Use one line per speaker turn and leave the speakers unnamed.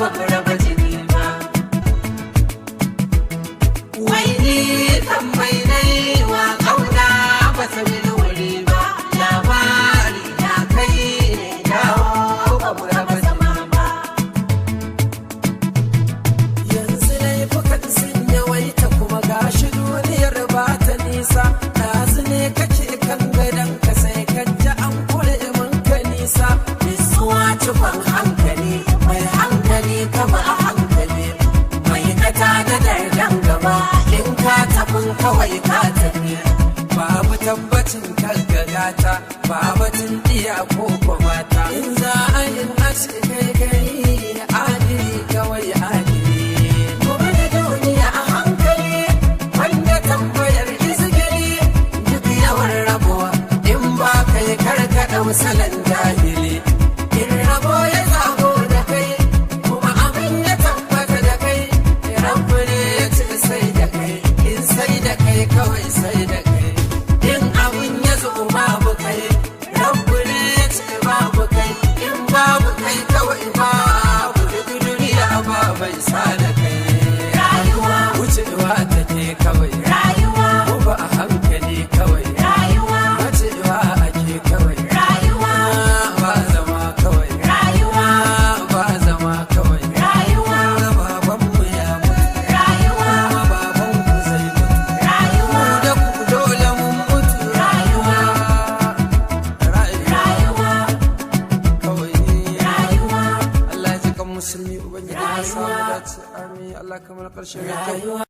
ba mu raba jini ba. Wai ni kan mai nai wa ƙauna ba ta bi wuri ba, labari na kai ne dawo ba mu raba zama ba. Yanzu laifukan sun yawaita kuma gashi duniyar ba ta nisa, ɗazu ne kake kan gadon ka sai kan ji an kure mun ka nisa. Nisuwa cikon hankali, mai hankali kama a hankali, mai kata da dardan gaba in ka tafin kawai ka tafi. Babu tabbacin kaggagata, babatin iya ko kwamata. In za a yi nace kai kai adili kawai adili. Kuma da duniya a hankali, wanda tambayar izgili, duk yawan rabuwa in ba kai karkaɗa misalan jahili. In rabo ya zago da kai, kuma abin ya tabbata da kai, rabu ne ya ce sai da kai, in sai da kai kawai sai da kai. In abin ya zo babu kai, rabu ne ya ce babu kai, in babu kai kawai babu duk duniya ba bai sa da kai. Rayuwa wucewa take kawai, rayuwa ba a hankali kawai, rayuwa wucewa ake kawai, rayuwa ba zama kawai, rayuwa ba zama kawai, rayuwa babanmu ya mutu, rayuwa babanku zai mutu, rayuwa da ku dole mun mutu, rayuwa rayuwa kawai, rayuwa. Allah ya ji kan musulmi ubangiji ya samu dace, amin. Allah kamar ƙarshen rayuwa.